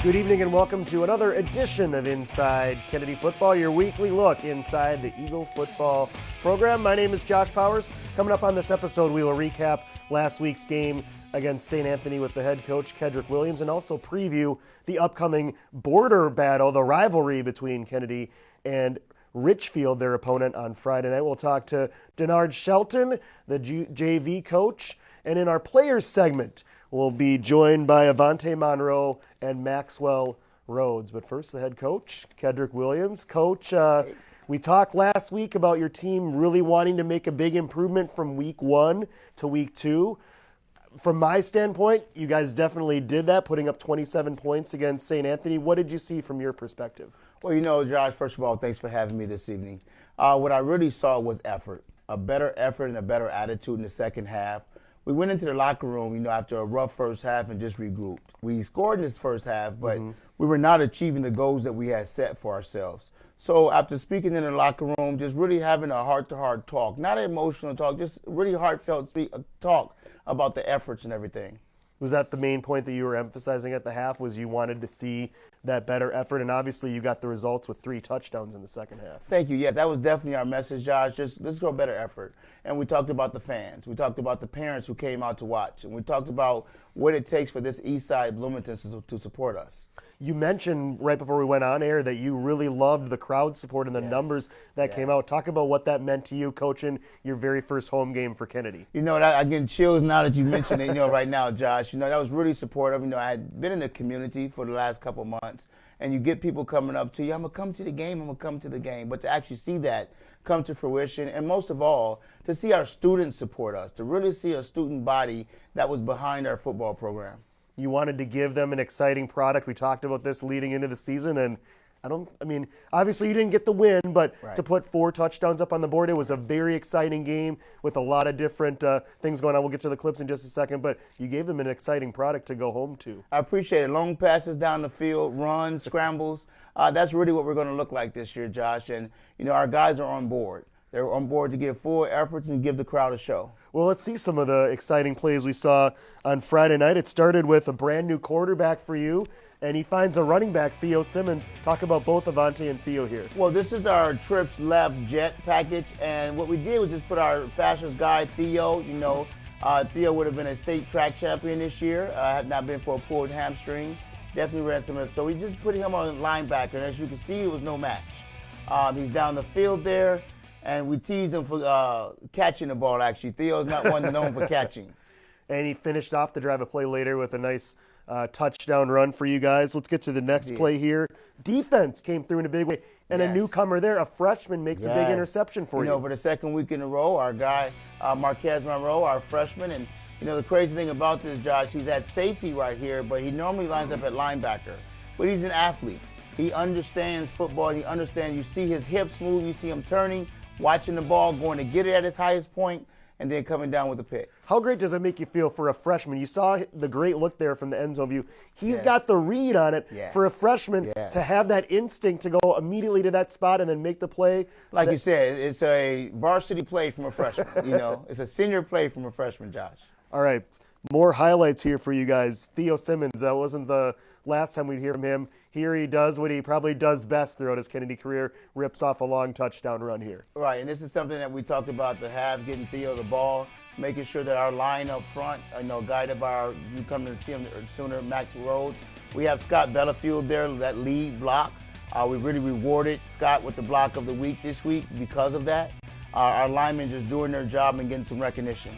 Good evening and welcome to another edition of Inside Kennedy Football, your weekly look inside the Eagle football program. My name is Josh Powers. Coming up on this episode, we will recap last week's game against St. Anthony with the head coach, Kedrick Williams, and also preview the upcoming border battle, the rivalry between Kennedy and Richfield, their opponent, on Friday night. We'll talk to Denard Shelton, the JV coach, and in our players segment, we'll be joined by Avante Monroe and Maxwell Rhodes. But first, the head coach, Kedrick Williams. Coach, we talked last week about your team really wanting to make a big improvement from week 1 to week 2. From my standpoint, you guys definitely did that, putting up 27 points against St. Anthony. What did you see from your perspective? Well, Josh, first of all, thanks for having me this evening. What I really saw was effort, a better effort and a better attitude in the second half. We went into the locker room, after a rough first half and just regrouped. We scored in this first half, but we were not achieving the goals that we had set for ourselves. So after speaking in the locker room, just really having a heart-to-heart talk, not an emotional talk, just really heartfelt talk about the efforts and everything. Was that the main point that you were emphasizing at the half, was you wanted to see that better effort? And obviously you got the results with 3 touchdowns in the second half. Thank you. Yeah, that was definitely our message, Josh. Just let's go better effort. And we talked about the fans. We talked about the parents who came out to watch. And we talked about what it takes for this East Side Bloomington to support us. You mentioned right before we went on air that you really loved the crowd support and the numbers that came out. Talk about what that meant to you coaching your very first home game for Kennedy. I get chills now that you mention it, right now, Josh. That was really supportive. I had been in the community for the last couple months, and you get people coming up to you, I'm going to come to the game, I'm going to come to the game. But to actually see that come to fruition, and most of all, to see our students support us, to really see a student body that was behind our football program. You wanted to give them an exciting product. We talked about this leading into the season, and obviously you didn't get the win, but to put 4 touchdowns up on the board, it was a very exciting game with a lot of different things going on. We'll get to the clips in just a second, but you gave them an exciting product to go home to. I appreciate it. Long passes down the field, runs, scrambles. That's really what we're going to look like this year, Josh. And, our guys are on board. They're on board to give full effort and give the crowd a show. Well, let's see some of the exciting plays we saw on Friday night. It started with a brand new quarterback for you, and he finds a running back, Theo Simmons. Talk about both Avante and Theo here. Well, this is our trips left jet package, and what we did was just put our fastest guy, Theo. Theo would have been a state track champion this year. Had not been for a pulled hamstring. Definitely ran some. So we just put him on linebacker, and as you can see, it was no match. He's down the field there. And we teased him for catching the ball, actually. Theo's not one known for catching. And he finished off the drive a play later with a nice touchdown run for you guys. Let's get to the next play here. Defense came through in a big way. And a newcomer there, a freshman, makes a big interception for you. For the second week in a row, our guy, Marquez Monroe, our freshman. And, the crazy thing about this, Josh, he's at safety right here, but he normally lines up at linebacker. But he's an athlete. He understands football. He understands. You see his hips move. You see him turning, watching the ball, going to get it at its highest point, and then coming down with a pick. How great does it make you feel for a freshman? You saw the great look there from the end zone view. He's got the read on it for a freshman to have that instinct to go immediately to that spot and then make the play. Like you said, it's a varsity play from a freshman. It's a senior play from a freshman, Josh. All right, more highlights here for you guys. Theo Simmons, that wasn't the last time we'd hear from him. Here he does what he probably does best throughout his Kennedy career, rips off a long touchdown run here. Right, and this is something that we talked about getting Theo the ball, making sure that our line up front, guided by you come to see him sooner, Max Rhodes. We have Scott Bellafield there, that lead block. We really rewarded Scott with the block of the week this week because of that. Our linemen just doing their job and getting some recognition.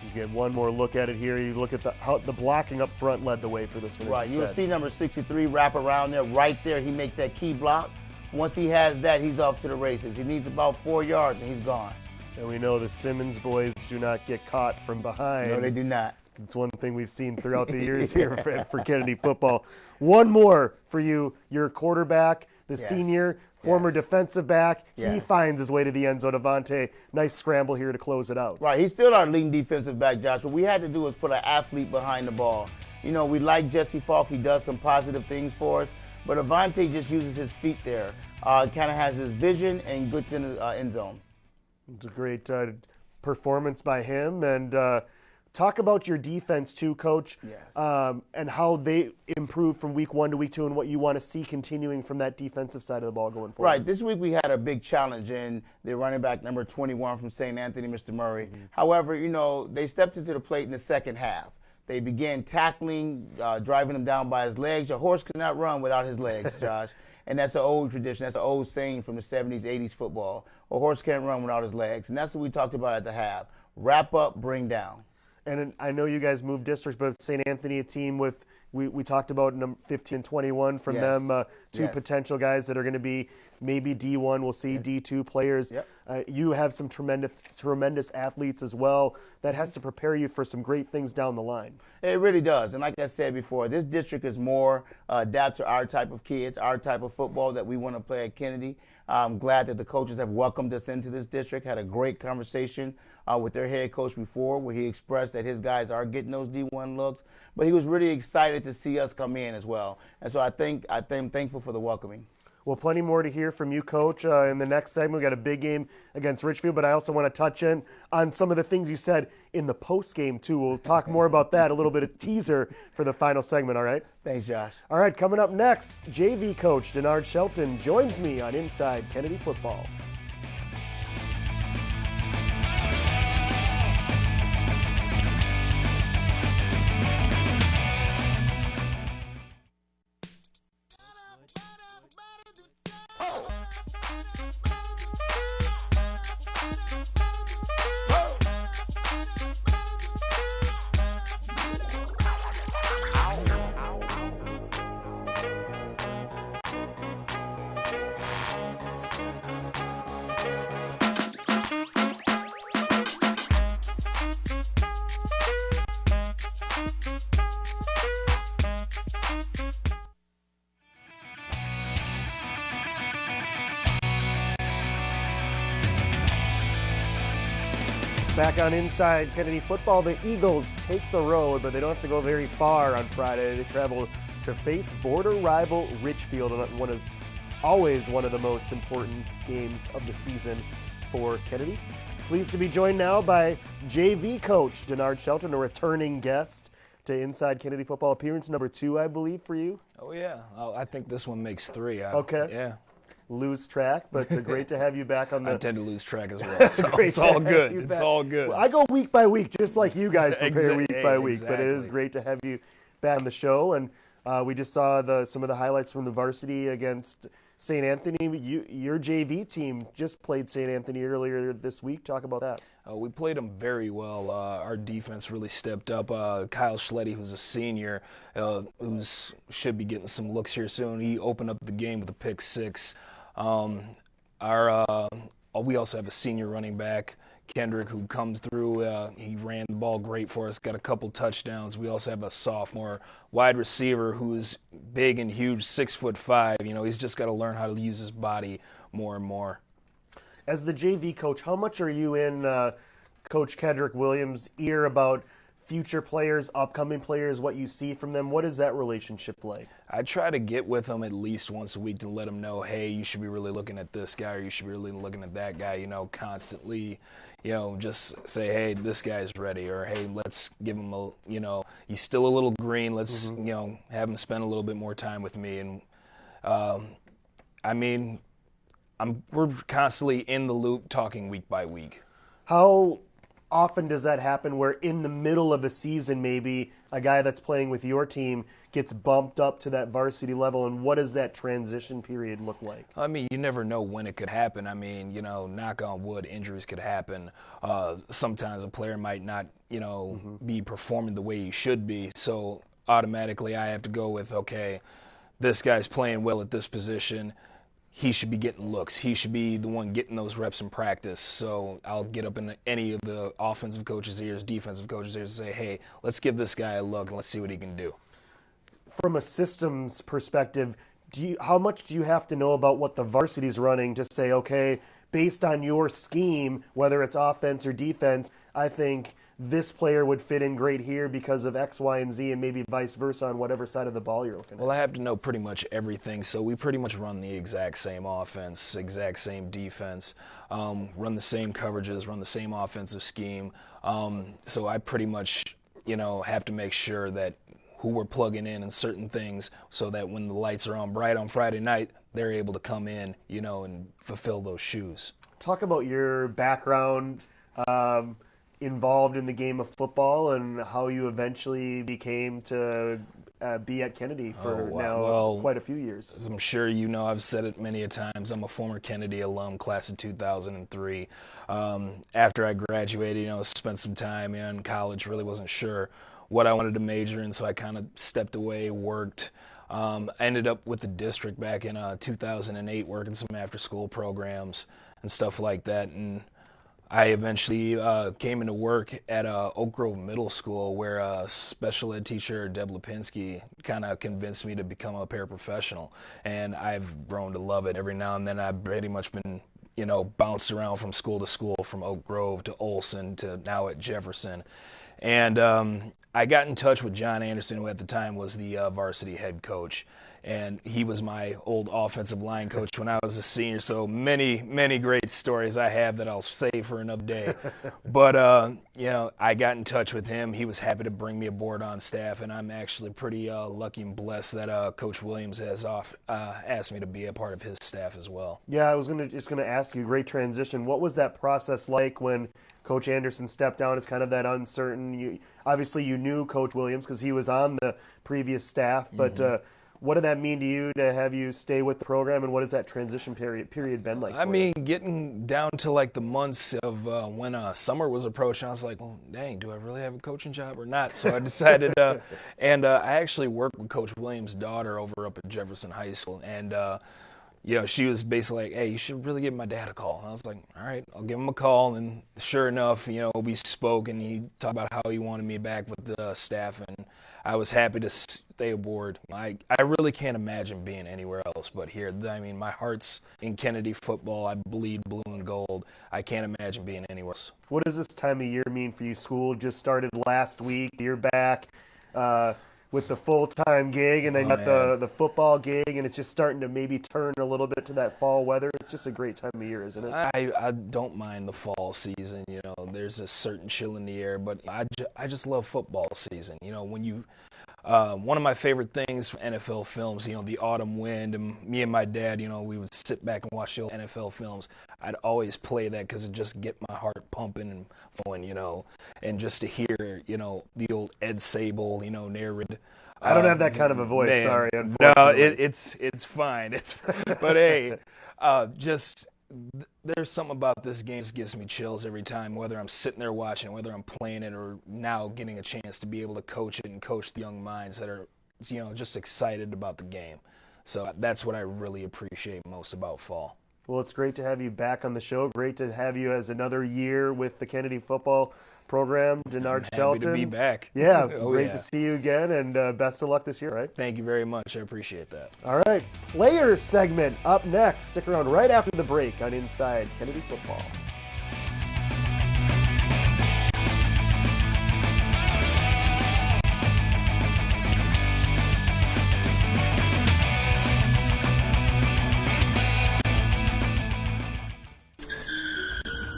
You get one more look at it here. You look at how the blocking up front led the way for this one. Right, you'll see number 63 wrap around there. Right there, he makes that key block. Once he has that, he's off to the races. He needs about 4 yards, and he's gone. And we know the Simmons boys do not get caught from behind. No, they do not. It's one thing we've seen throughout the years here for Kennedy football. One more for you, your quarterback, the senior, former defensive back. He finds his way to the end zone. Avante, nice scramble here to close it out. Right, he's still our leading defensive back, Josh. What we had to do was put an athlete behind the ball. We like Jesse Falk. He does some positive things for us. But Avante just uses his feet there. Kind of has his vision and gets in the end zone. It's a great performance by him. And Talk about your defense too, Coach, Yes. and how they improved from week 1 to week 2 and what you want to see continuing from that defensive side of the ball going forward. Right. This week we had a big challenge in the running back number 21 from St. Anthony, Mr. Murray. However, they stepped into the plate in the second half. They began tackling, driving him down by his legs. A horse cannot run without his legs, Josh. And that's an old tradition. That's an old saying from the 70s, 80s football. A horse can't run without his legs. And that's what we talked about at the half. Wrap up, bring down. And I know you guys moved districts, but St. Anthony, a team with, we talked about 15 and 21 from them, two potential guys that are going to be maybe D1, we'll see D2 players. You have some tremendous athletes as well. That has to prepare you for some great things down the line. It really does. And like I said before, this district is more adapt to our type of kids, our type of football that we want to play at Kennedy. I'm glad that the coaches have welcomed us into this district, had a great conversation with their head coach before where he expressed that his guys are getting those D1 looks. But he was really excited to see us come in as well. And so I'm thankful for the welcoming. Well, plenty more to hear from you, Coach. In the next segment, we got a big game against Richfield, but I also want to touch in on some of the things you said in the post game too. We'll talk more about that, a little bit of teaser for the final segment, all right? Thanks, Josh. All right, coming up next, JV coach Denard Shelton joins me on Inside Kennedy Football. Back on Inside Kennedy Football, the Eagles take the road, but they don't have to go very far on Friday. They travel to face border rival Richfield, and what is always one of the most important games of the season for Kennedy. Pleased to be joined now by JV coach Denard Shelton, a returning guest to Inside Kennedy Football, appearance number 2, I believe, for you. Oh, yeah. I think this one makes 3. Okay. Yeah. Lose track, but great to have you back on the. I tend to lose track as well, so it's all good. It's all good. Well, I go week by week, just like you guys prepare week by week. Exactly. But it is great to have you back on the show, and we just saw some of the highlights from the varsity against St. Anthony. Your JV team just played St. Anthony earlier this week. Talk about that. We played them very well. Our defense really stepped up. Kyle Schletty, who's a senior, who should be getting some looks here soon, he opened up the game with a pick 6. We also have a senior running back, Kendrick, who comes through. He ran the ball great for us, got a couple touchdowns. We also have a sophomore wide receiver who is big and huge, 6'5". He's just got to learn how to use his body more and more. As the JV coach, how much are you in Coach Kendrick Williams' ear about future players, upcoming players, what you see from them? What is that relationship like? I try to get with them at least once a week to let them know, hey, you should be really looking at this guy or you should be really looking at that guy, constantly, just say, hey, this guy's ready, or hey, let's give him he's still a little green. Let's, have him spend a little bit more time with me. And, we're constantly in the loop talking week by week. How often does that happen where in the middle of a season maybe a guy that's playing with your team gets bumped up to that varsity level, and what does that transition period look like? You never know when it could happen. Knock on wood, injuries could happen. Sometimes a player might not, be performing the way he should be. So automatically I have to go with, okay, this guy's playing well at this position. He should be getting looks. He should be the one getting those reps in practice. So I'll get up in any of the offensive coaches' ears, defensive coaches' ears, and say, hey, let's give this guy a look and let's see what he can do. From a systems perspective, how much do you have to know about what the varsity's running to say, okay, based on your scheme, whether it's offense or defense, I think this player would fit in great here because of X, Y, and Z, and maybe vice versa on whatever side of the ball you're looking at? Well, I have to know pretty much everything, so we pretty much run the exact same offense, exact same defense, run the same coverages, run the same offensive scheme. So I pretty much, have to make sure that who we're plugging in and certain things so that when the lights are on bright on Friday night, they're able to come in, and fulfill those shoes. Talk about your background involved in the game of football and how you eventually became to be at Kennedy for quite a few years. As I'm sure you know, I've said it many a times, I'm a former Kennedy alum, class of 2003. After I graduated, spent some time in college, really wasn't sure what I wanted to major in, so I kind of stepped away, worked. I ended up with the district back in 2008 working some after-school programs and stuff like that, and I eventually came into work at Oak Grove Middle School where special ed teacher Deb Lipinski kind of convinced me to become a paraprofessional, and I've grown to love it. Every now and then I've pretty much been bounced around from school to school, from Oak Grove to Olson to now at Jefferson. And I got in touch with John Anderson, who at the time was the varsity head coach. And he was my old offensive line coach when I was a senior. So many, many great stories I have that I'll save for another day. But, I got in touch with him. He was happy to bring me aboard on staff. And I'm actually pretty lucky and blessed that Coach Williams has asked me to be a part of his staff as well. Yeah, I was just going to ask you, great transition. What was that process like when Coach Anderson stepped down? It's kind of that uncertain. Obviously, you knew Coach Williams because he was on the previous staff, but what did that mean to you to have you stay with the program, and what has that transition period been like? I mean, getting down to like the months of when summer was approaching, I was like, well, dang, do I really have a coaching job or not? So I decided, and I actually worked with Coach Williams' daughter over up at Jefferson High School, and she was basically like, hey, you should really give my dad a call. And I was like, all right, I'll give him a call. And sure enough, we spoke, and he talked about how he wanted me back with the staff, and I was happy to stay aboard. I really can't imagine being anywhere else but here. I mean, my heart's in Kennedy football. I bleed blue and gold. I can't imagine being anywhere else. What does this time of year mean for you? School just started last week. You're back with the full-time gig, and then you got the football gig, and it's just starting to maybe turn a little bit to that fall weather. It's just a great time of year, isn't it? I don't mind the fall season. There's a certain chill in the air, but I just love football season. When you one of my favorite things from NFL films, the autumn wind, and me and my dad, we would sit back and watch the old NFL films. I'd always play that because it just get my heart pumping and flowing, and just to hear, the old Ed Sable, narrated. I don't have that kind of a voice, man, sorry, unfortunately. No, it's fine. But hey, there's something about this game that gives me chills every time, whether I'm sitting there watching, whether I'm playing it, or now getting a chance to be able to coach it and coach the young minds that are, just excited about the game. So that's what I really appreciate most about fall. Well, it's great to have you back on the show. Great to have you as another year with the Kennedy football program. Denard Shelton. Happy to be back. Yeah, great to see you again, and best of luck this year, right? Thank you very much. I appreciate that. All right, Players segment up next. Stick around right after the break on Inside Kennedy Football.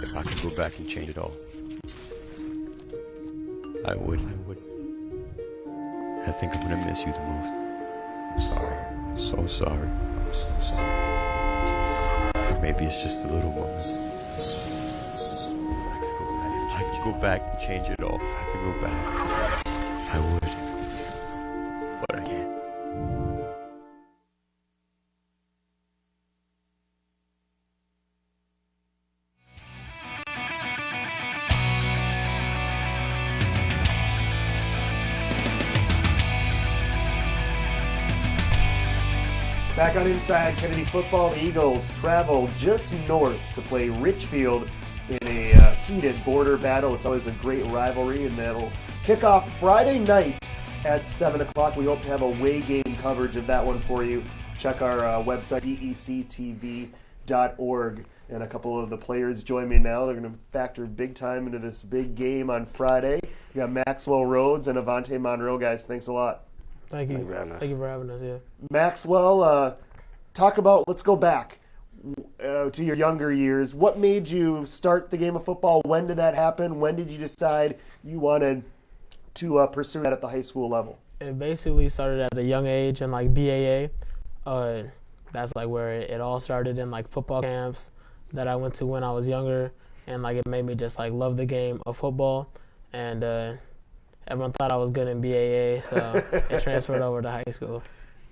If I could go back and change it all, I would. I think I'm gonna miss you the most. I'm sorry. I'm so sorry. I'm so sorry. Or maybe it's just the little moments. If I could go back and change it all, if I could go back, I would. But I can't. Back on Inside Kennedy Football, the Eagles travel just north to play Richfield in a heated border battle. It's always a great rivalry, and that'll kick off Friday night at 7 o'clock. We hope to have away game coverage of that one for you. Check our website, BEC-TV.org and a couple of the players join me now. They're going to factor big time into this big game on Friday. We got Maxwell Rhodes and Avante Monroe, guys. Thanks a lot. Thank you. Thank you for having us. Yeah. Maxwell, let's go back to your younger years. What made you start the game of football? When did that happen? When did you decide you wanted to pursue that at the high school level? It basically started at a young age in like BAA. That's like where it all started in like football camps that I went to when I was younger, and like it made me just like love the game of football, and everyone thought I was good in BAA, so it transferred over to high school.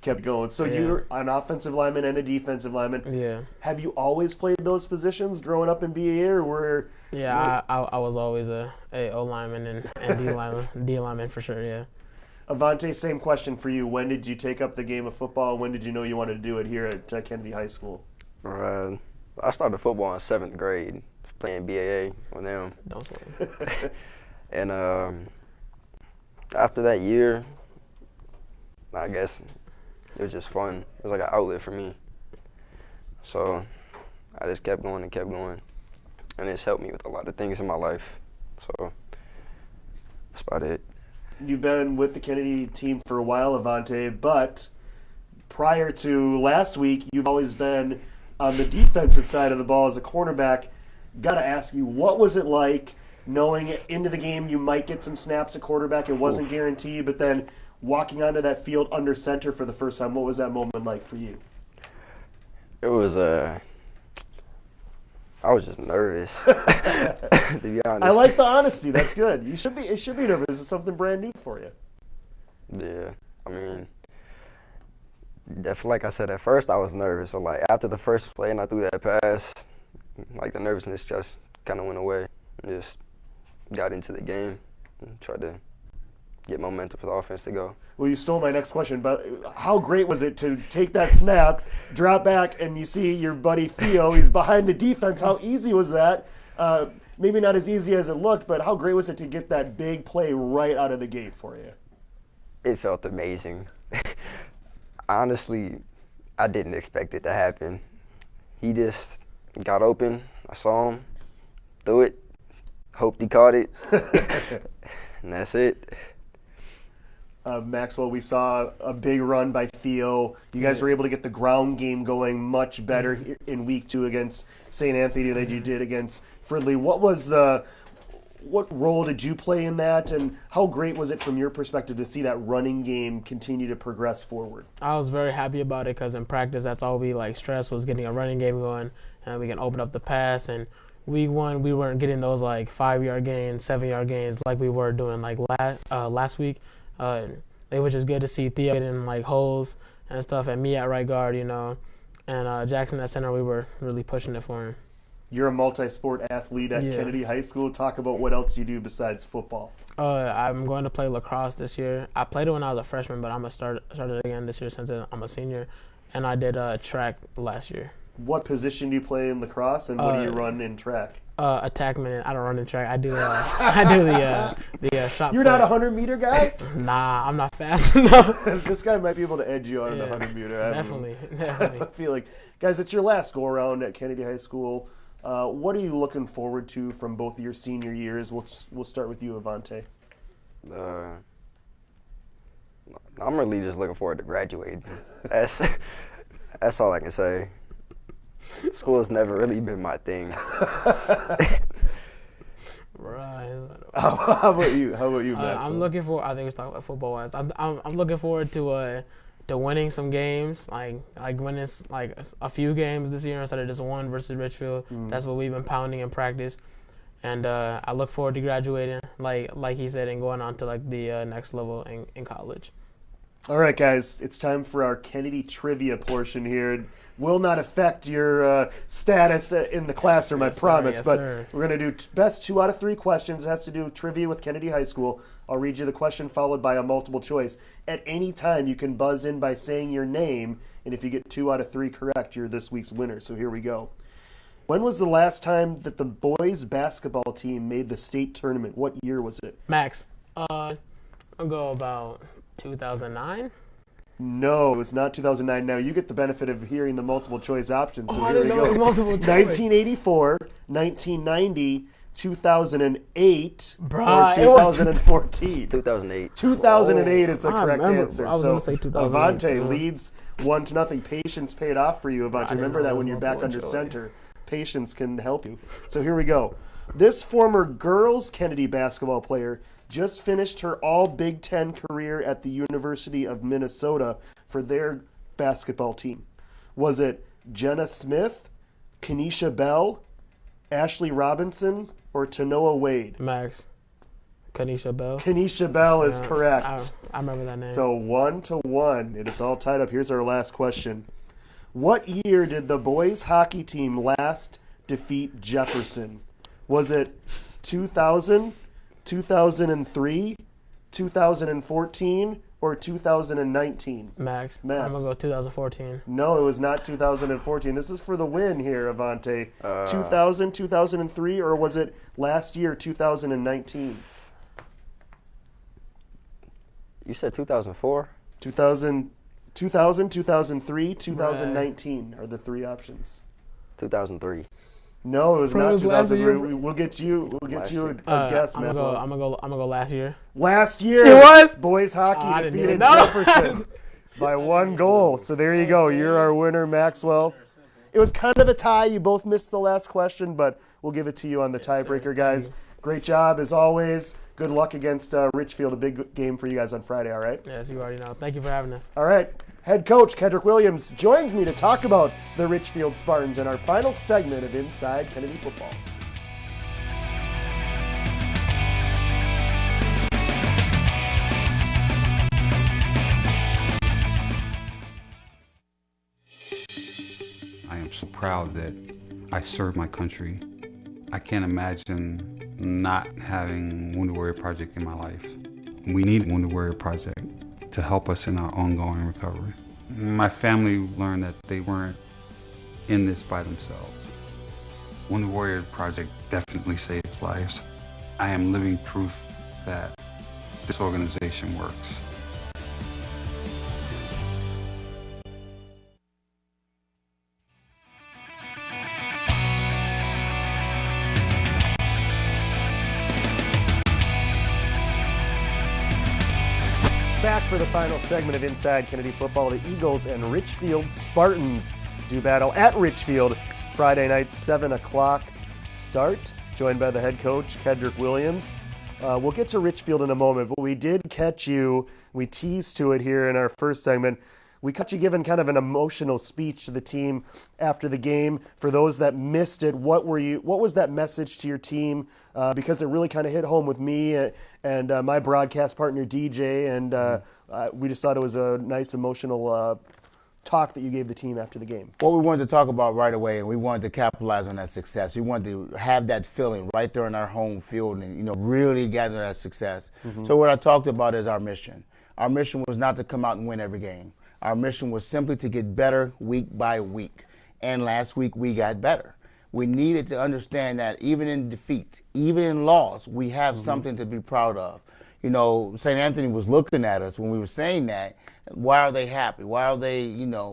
Kept going. So you're an offensive lineman and a defensive lineman. Yeah. Have you always played those positions growing up in BAA, or were? Yeah, I was always a O lineman and D lineman for sure. Yeah. Avante, same question for you. When did you take up the game of football? When did you know you wanted to do it here at Kennedy High School? I started football in 7th grade, playing BAA with them. Don't swing. And after that year, I guess it was just fun. It was like an outlet for me. So I just kept going and kept going. And it's helped me with a lot of things in my life. So that's about it. You've been with the Kennedy team for a while, Avante, but prior to last week, you've always been on the defensive side of the ball as a cornerback. Got to ask you, what was it like knowing into the game you might get some snaps at quarterback? It wasn't guaranteed, but then walking onto that field under center for the first time, what was that moment like for you? It was I was just nervous, to be honest. I like the honesty. That's good. It should be nervous. It's something brand new for you. Yeah, I mean, like I said, at first I was nervous. So like after the first play and I threw that pass, like the nervousness just kind of went away. And just got into the game and tried to get momentum for the offense to go. Well, you stole my next question, but how great was it to take that snap, drop back, and you see your buddy Theo, he's behind the defense. How easy was that? Maybe not as easy as it looked, but how great was it to get that big play right out of the gate for you? It felt amazing. Honestly, I didn't expect it to happen. He just got open. I saw him, threw it, hoped he caught it, and that's it. Maxwell, we saw a big run by Theo. You guys were able to get the ground game going much better here in week 2 against St. Anthony than you did against Fridley. What role did you play in that, and how great was it from your perspective to see that running game continue to progress forward? I was very happy about it because in practice, that's all we stressed was getting a running game going, and we can open up the pass. And week 1, we weren't getting those 5-yard gains, 7-yard gains like we were doing last week. It was just good to see Theo getting holes and stuff, and me at right guard, and Jackson at center. We were really pushing it for him. You're a multi-sport athlete at Kennedy High School. Talk about what else you do besides football. I'm going to play lacrosse this year. I played it when I was a freshman, but I'm going to start it again this year since I'm a senior. And I did track last year. What position do you play in lacrosse, and what do you run in track? Attackman. I don't run in track. I do the shot. You're not a 100-meter guy? Nah, I'm not fast enough. This guy might be able to edge you on a 100-meter. Definitely. I feel like, guys, it's your last go-around at Kennedy High School. What are you looking forward to from both of your senior years? We'll start with you, Avante. I'm really just looking forward to graduating. That's all I can say. School has never really been my thing. Right. How about you, Max? I'm looking for. I think we're talking about football wise. I'm looking forward to winning some games, like winning a few games this year instead of just one versus Richfield. That's what we've been pounding in practice, and I look forward to graduating, like he said, and going on to the next level in college. All right, guys, it's time for our Kennedy trivia portion here. It will not affect your status in the classroom, I promise. But we're going to do best 2 out of 3 questions. It has to do with trivia with Kennedy High School. I'll read you the question followed by a multiple choice. At any time, you can buzz in by saying your name, and if you get 2 out of 3 correct, you're this week's winner. So here we go. When was the last time that the boys basketball team made the state tournament? What year was it? Max, I'll go about 2009. No, it was not 2009. Now you get the benefit of hearing the multiple choice options. So I here we didn't know it was go. multiple choice. 1984, 1990, 2008, Bruh, or it was 2014. 2008. 2008 is the I correct remember. answer. I was So gonna say 2008, Avante so- leads 1-0. Patience paid off for you, Avante. didn't Remember know that it when was you're back multiple under choice. center, patience can help you. So here we go. This former girls Kennedy basketball player just finished her all Big Ten career at the University of Minnesota for their basketball team. Was it Jenna Smith, Kenesha Bell, Ashley Robinson, or Tanoa Wade? Max. Kenesha Bell. Kenesha Bell is correct. I remember that name. So 1-1, and it's all tied up. Here's our last question. What year did the boys hockey team last defeat Jefferson? Was it 2000, 2003, 2014, or 2019? Max. Max. I'm going to go 2014. No, it was not 2014. This is for the win here, Avante. 2000, 2003, or was it last year, 2019? You said 2004? 2000, 2003, 2019 are the three options. 2003. No, it was Bro, it not was last 2003. year. We'll get you Last a year. guess, I'm Meslo. gonna go last year. Last year, It was? boys hockey I didn't defeated even know. Jefferson by 1 goal. So there you go. You're our winner, Maxwell. It was kind of a tie. You both missed the last question, but we'll give it to you on the tiebreaker, guys. Great job as always. Good luck against Richfield. A big game for you guys on Friday, all right? Yes, you already know. Thank you for having us. All right. Head coach Kendrick Williams joins me to talk about the Richfield Spartans in our final segment of Inside Kennedy Football. I am so proud that I served my country. I can't imagine not having Wounded Warrior Project in my life. We need Wounded Warrior Project to help us in our ongoing recovery. My family learned that they weren't in this by themselves. Wounded Warrior Project definitely saves lives. I am living proof that this organization works. Back for the final segment of Inside Kennedy Football. The Eagles and Richfield Spartans do battle at Richfield Friday night, 7 o'clock start. Joined by the head coach, Kendrick Williams. We'll get to Richfield in a moment, but we did catch you. We teased to it here in our first segment. We caught you giving kind of an emotional speech to the team after the game. For those that missed it, what was that message to your team? Because it really kind of hit home with me and my broadcast partner DJ, and we just thought it was a nice emotional talk that you gave the team after the game. What we wanted to talk about right away, and we wanted to capitalize on that success. We wanted to have that feeling right there in our home field and, really gather that success. So what I talked about is our mission. Our mission was not to come out and win every game. Our mission was simply to get better week by week. And last week we got better. We needed to understand that even in defeat, even in loss, we have something to be proud of. St. Anthony was looking at us when we were saying that. Why are they happy? Why are they,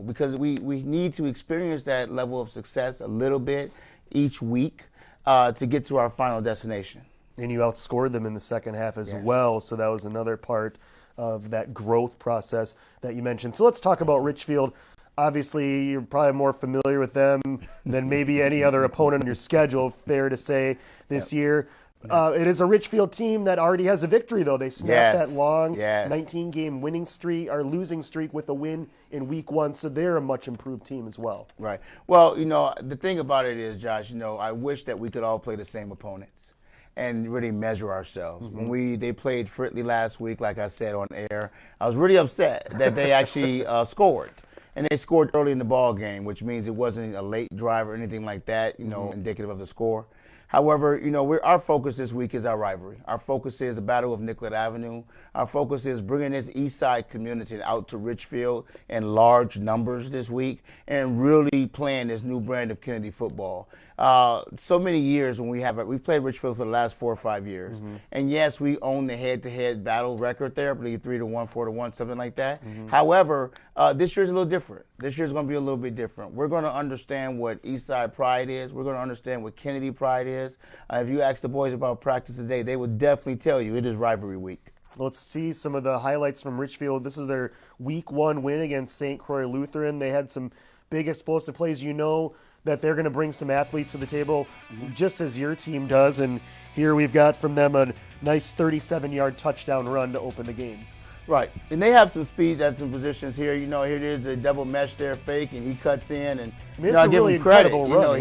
because we need to experience that level of success a little bit each week to get to our final destination. And you outscored them in the second half as well, so that was another part of that growth process that you mentioned. So let's talk about Richfield. Obviously, you're probably more familiar with them than maybe any other opponent on your schedule, fair to say, this year. It is a Richfield team that already has a victory, though. They snapped that long 19-game winning streak, or losing streak, with a win in week 1, so they're a much improved team as well. Right. Well, the thing about it is, Josh, I wish that we could all play the same opponents and really measure ourselves. When they played Fritley last week, like I said on air, I was really upset that they actually scored. And they scored early in the ball game, which means it wasn't a late drive or anything like that, indicative of the score. However, our focus this week is our rivalry. Our focus is the Battle of Nicollet Avenue. Our focus is bringing this East Side community out to Richfield in large numbers this week and really playing this new brand of Kennedy football. So many years when we've played Richfield for the last 4 or 5 years. Mm-hmm. And yes, we own the head-to-head battle record there, I believe 3-1, 4-1, something like that. Mm-hmm. However, this year's a little different. This year's going to be a little bit different. We're going to understand what East Side pride is. We're going to understand what Kennedy pride is. If you ask the boys about practice today, they would definitely tell you it is rivalry week. Let's see some of the highlights from Richfield. This is their Week 1 win against St. Croix Lutheran. They had some big explosive plays. You know that they're going to bring some athletes to the table, just as your team does. And here we've got from them a nice 37-yard touchdown run to open the game. Right, and they have some speed at some positions here. Here it is, the double mesh there, fake, and he cuts in. And I give him credit.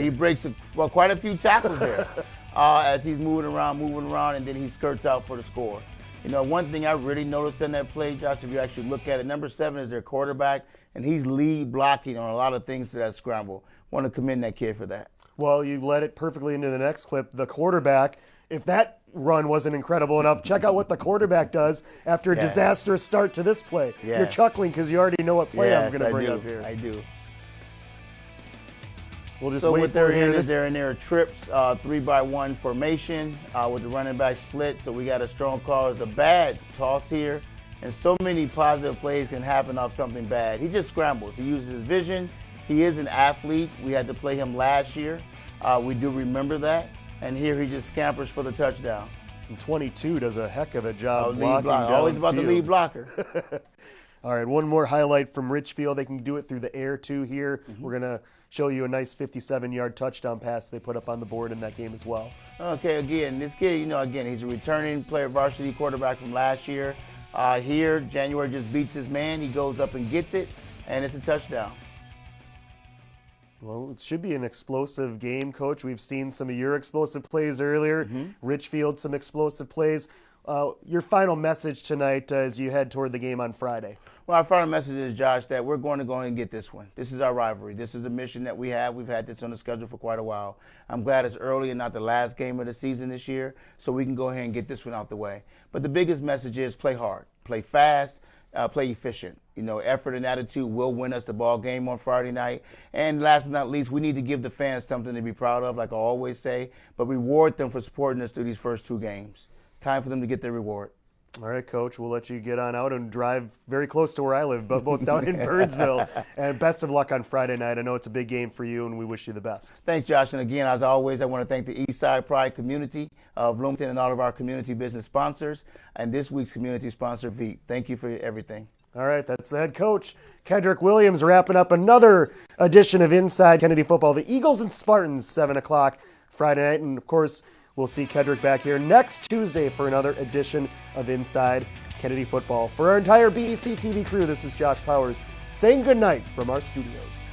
He breaks quite a few tackles there as he's moving around, and then he skirts out for the score. One thing I really noticed in that play, Josh, if you actually look at it, number 7 is their quarterback, and he's lead blocking on a lot of things to that scramble. Want to commend that kid for that. Well, you led it perfectly into the next clip. The quarterback, if that run wasn't incredible enough, check out what the quarterback does after a disastrous start to this play. Yes. You're chuckling because you already know what play I'm going to bring up here. I do. We'll just so wait what for they're in their trips, 3-by-1 formation with the running back split. So we got a strong call. It's a bad toss here. And so many positive plays can happen off something bad. He just scrambles. He uses his vision. He is an athlete. We had to play him last year. We do remember that. And here he just scampers for the touchdown. And 22 does a heck of a job blocking Always about the lead blocker. All right, one more highlight from Richfield. They can do it through the air, too, here. Mm-hmm. We're going to show you a nice 57-yard touchdown pass they put up on the board in that game as well. Okay, again, this kid, he's a returning player, varsity quarterback from last year. Here, January just beats his man. He goes up and gets it, and it's a touchdown. Well, it should be an explosive game, Coach. We've seen some of your explosive plays earlier. Mm-hmm. Richfield, some explosive plays. Your final message tonight as you head toward the game on Friday. Well, our final message is, Josh, that we're going to go and get this one. This is our rivalry. This is a mission that we have. We've had this on the schedule for quite a while. I'm glad it's early and not the last game of the season this year, so we can go ahead and get this one out the way. But the biggest message is play hard, play fast, play efficient. Effort and attitude will win us the ball game on Friday night. And last but not least, we need to give the fans something to be proud of, like I always say, but reward them for supporting us through these first 2 games. It's time for them to get their reward. All right, Coach, we'll let you get on out and drive very close to where I live, but both down in Burnsville. And best of luck on Friday night. I know it's a big game for you, and we wish you the best. Thanks, Josh. And again, as always, I want to thank the East Side Pride community of Bloomington and all of our community business sponsors, and this week's community sponsor, Veep. Thank you for everything. All right, that's the head coach, Kedrick Williams, wrapping up another edition of Inside Kennedy Football. The Eagles and Spartans, 7 o'clock Friday night. And, of course, we'll see Kedrick back here next Tuesday for another edition of Inside Kennedy Football. For our entire BEC-TV crew, this is Josh Powers saying goodnight from our studios.